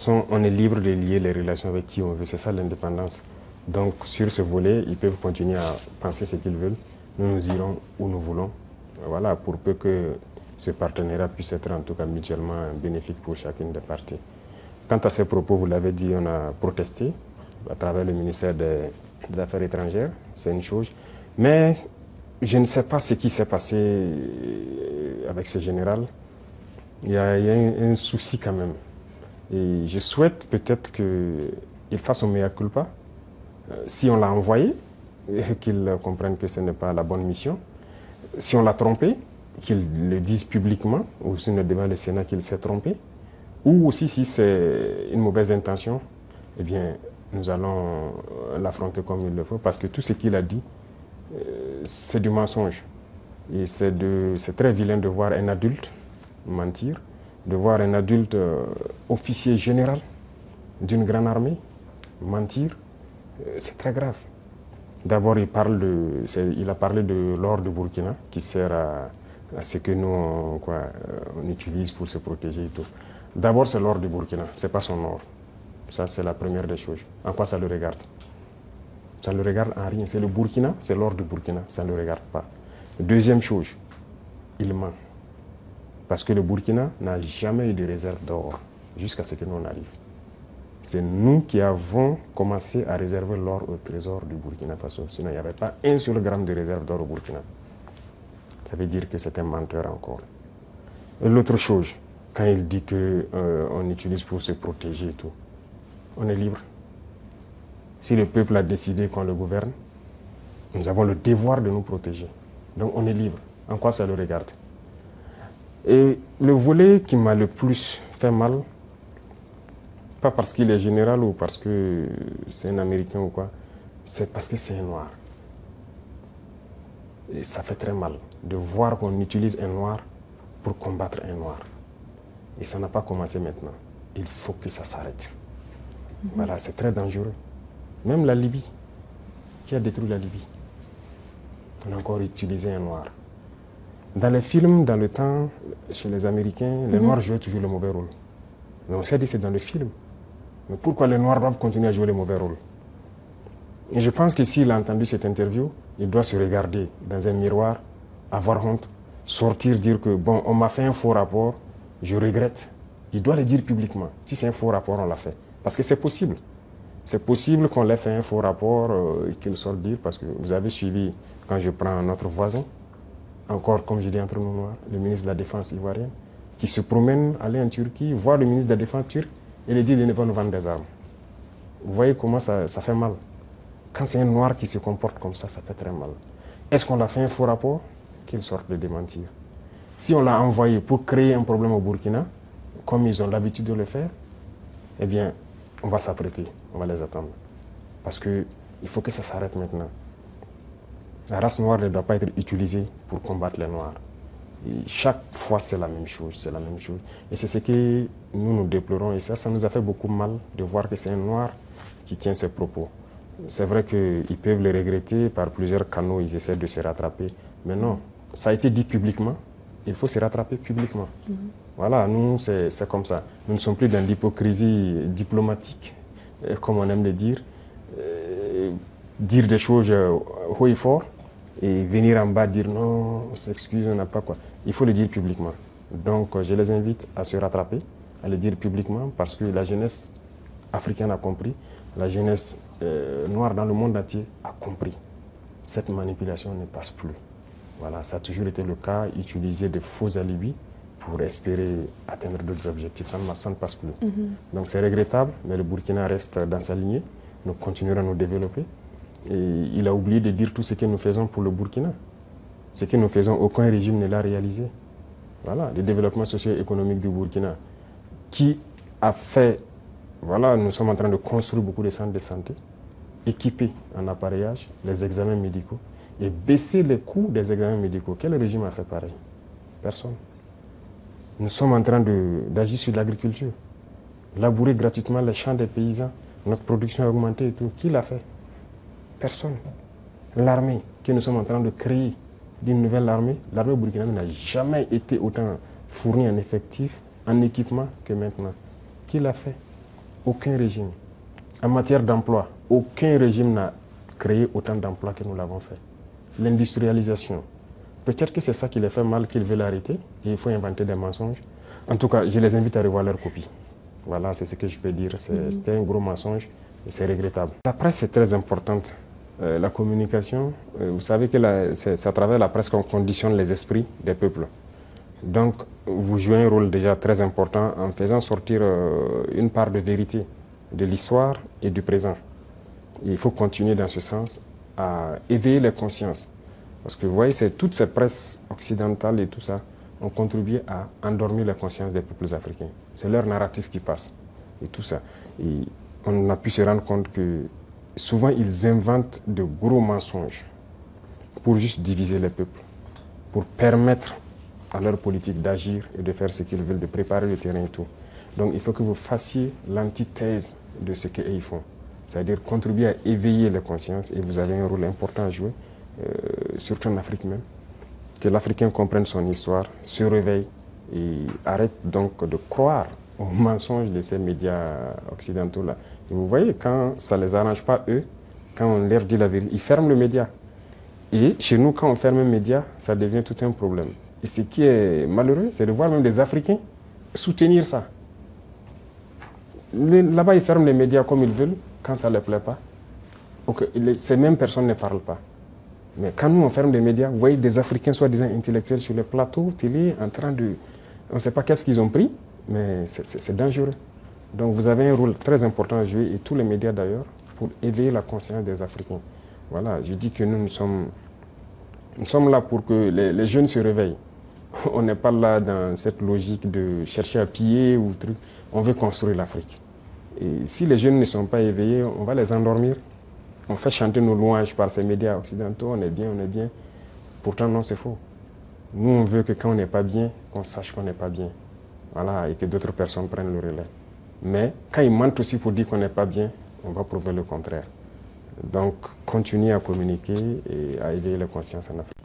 On est libre de lier les relations avec qui on veut, c'est ça l'indépendance. Donc sur ce volet, ils peuvent continuer à penser ce qu'ils veulent. Nous irons où nous voulons. Voilà, pour peu que ce partenariat puisse être en tout cas mutuellement bénéfique pour chacune des parties. Quant à ces propos, vous l'avez dit, on a protesté à travers le ministère des Affaires étrangères, c'est une chose. Mais je ne sais pas ce qui s'est passé avec ce général. Il y a un souci quand même. Et je souhaite peut-être qu'il fasse son mea culpa. Si on l'a envoyé, qu'il comprenne que ce n'est pas la bonne mission. Si on l'a trompé, qu'il le dise publiquement, ou sinon devant le Sénat qu'il s'est trompé. Ou aussi si c'est une mauvaise intention, eh bien, nous allons l'affronter comme il le faut. Parce que tout ce qu'il a dit, c'est du mensonge. Et c'est très vilain de voir un adulte mentir, de voir un adulte officier général d'une grande armée mentir. C'est très grave. D'abord, il a parlé de l'or de Burkina qui sert à ce que nous, on utilise pour se protéger et tout. D'abord, c'est l'or du Burkina, ce n'est pas son or. Ça, c'est la première des choses. En quoi ça le regarde? Ça ne le regarde en rien. C'est le Burkina, c'est l'or du Burkina, ça ne le regarde pas. Deuxième chose, il ment. Parce que le Burkina n'a jamais eu de réserve d'or jusqu'à ce que nous on arrive. C'est nous qui avons commencé à réserver l'or au trésor du Burkina Faso. Sinon, il n'y avait pas un seul gramme de réserve d'or au Burkina. Ça veut dire que c'est un menteur encore. L'autre chose, quand il dit qu'on utilise pour se protéger et tout, on est libre. Si le peuple a décidé qu'on le gouverne, nous avons le devoir de nous protéger. Donc on est libre. En quoi ça le regarde? Et le volet qui m'a le plus fait mal, pas parce qu'il est général ou parce que c'est un Américain ou quoi, c'est parce que c'est un noir. Et ça fait très mal de voir qu'on utilise un noir pour combattre un noir. Et ça n'a pas commencé maintenant. Il faut que ça s'arrête. Voilà, c'est très dangereux. Même la Libye, qui a détruit la Libye, on a encore utilisé un noir. Dans les films, dans le temps, chez les Américains, les Noirs jouaient toujours le mauvais rôle. Mais on s'est dit que c'est dans le film. Mais pourquoi les Noirs doivent continuer à jouer le mauvais rôle? Et je pense que s'il a entendu cette interview, il doit se regarder dans un miroir, avoir honte, sortir, dire que bon, on m'a fait un faux rapport, je regrette. Il doit le dire publiquement. Si c'est un faux rapport, on l'a fait. Parce que c'est possible. C'est possible qu'on l'ait fait un faux rapport et qu'il sorte dire, parce que vous avez suivi, quand je prends notre voisin, encore, comme je dis entre nous noirs, le ministre de la Défense ivoirien, qui se promène, aller en Turquie, voir le ministre de la Défense turc et lui dit qu'il ne va nous vendre des armes. Vous voyez comment ça fait mal. Quand c'est un noir qui se comporte comme ça fait très mal. Est-ce qu'on a fait un faux rapport? Qu'il sorte de démentir. Si on l'a envoyé pour créer un problème au Burkina, comme ils ont l'habitude de le faire, eh bien, on va s'apprêter, on va les attendre. Parce qu'il faut que ça s'arrête maintenant. La race noire ne doit pas être utilisée pour combattre les noirs. Et chaque fois, c'est la même chose, c'est la même chose. Et c'est ce que nous déplorons. Et ça nous a fait beaucoup mal de voir que c'est un noir qui tient ces propos. C'est vrai qu'ils peuvent le regretter, par plusieurs canaux, ils essaient de se rattraper. Mais non, ça a été dit publiquement, il faut se rattraper publiquement. Voilà, nous, c'est comme ça. Nous ne sommes plus dans l'hypocrisie diplomatique, comme on aime le dire. Dire des choses haut et fort, et venir en bas dire non, on s'excuse, on n'a pas quoi. Il faut le dire publiquement. Donc, je les invite à se rattraper, à le dire publiquement, parce que la jeunesse africaine a compris, la jeunesse noire dans le monde entier a compris. Cette manipulation ne passe plus. Voilà, ça a toujours été le cas, utiliser de faux alibis pour espérer atteindre d'autres objectifs. Ça ne passe plus. Donc c'est regrettable, mais le Burkina reste dans sa lignée. Nous continuerons à nous développer. Et il a oublié de dire tout ce que nous faisons pour le Burkina. Ce que nous faisons, aucun régime ne l'a réalisé. Voilà, le développement socio-économique du Burkina, qui a fait, voilà, nous sommes en train de construire beaucoup de centres de santé, équipés en appareillage, les examens médicaux, et baisser les coûts des examens médicaux. Quel régime a fait pareil? Personne. Nous sommes en train d'agir sur l'agriculture, labourer gratuitement les champs des paysans, notre production a augmenté et tout. Qui l'a fait? Personne. L'armée que nous sommes en train de créer, d'une nouvelle armée, l'armée burkinabé n'a jamais été autant fournie en effectifs, en équipement que maintenant. Qui l'a fait? Aucun régime. En matière d'emploi, aucun régime n'a créé autant d'emplois que nous l'avons fait. L'industrialisation. Peut-être que c'est ça qui les fait mal, qu'ils veulent arrêter, et il faut inventer des mensonges. En tout cas, je les invite à revoir leur copie. Voilà, c'est ce que je peux dire. C'était un gros mensonge et c'est regrettable. La presse est très importante. La communication, vous savez que c'est à travers la presse qu'on conditionne les esprits des peuples. Donc, vous jouez un rôle déjà très important en faisant sortir une part de vérité de l'histoire et du présent. Et il faut continuer dans ce sens à éveiller les consciences. Parce que vous voyez, c'est toutes ces presses occidentales et tout ça ont contribué à endormir les consciences des peuples africains. C'est leur narratif qui passe et tout ça. Et on a pu se rendre compte que souvent ils inventent de gros mensonges pour juste diviser les peuples, pour permettre à leur politique d'agir et de faire ce qu'ils veulent, de préparer le terrain et tout. Donc il faut que vous fassiez l'antithèse de ce qu'ils font. C'est-à-dire contribuer à éveiller les consciences et vous avez un rôle important à jouer, surtout en Afrique même. Que l'Africain comprenne son histoire, se réveille et arrête donc de croire aux mensonges de ces médias occidentaux-là. Et vous voyez, quand ça ne les arrange pas eux, quand on leur dit la vérité, ils ferment le média. Et chez nous, quand on ferme un média, ça devient tout un problème. Et ce qui est malheureux, c'est de voir même des Africains soutenir ça. Là-bas, ils ferment les médias comme ils veulent, quand ça ne leur plaît pas. Ces mêmes personnes ne parlent pas. Mais quand nous, on ferme les médias, vous voyez des Africains soi-disant intellectuels sur les plateaux télé en train de... On ne sait pas qu'est-ce qu'ils ont pris, mais c'est dangereux. Donc vous avez un rôle très important à jouer, et tous les médias d'ailleurs, pour éveiller la conscience des Africains. Voilà, je dis que nous sommes là pour que les jeunes se réveillent. On n'est pas là dans cette logique de chercher à piller ou truc. On veut construire l'Afrique. Et si les jeunes ne sont pas éveillés, on va les endormir. On fait chanter nos louanges par ces médias occidentaux, on est bien, on est bien. Pourtant, non, c'est faux. Nous, on veut que quand on n'est pas bien, qu'on sache qu'on n'est pas bien. Voilà, et que d'autres personnes prennent le relais. Mais quand ils mentent aussi pour dire qu'on n'est pas bien, on va prouver le contraire. Donc, continuez à communiquer et à éveiller les consciences en Afrique.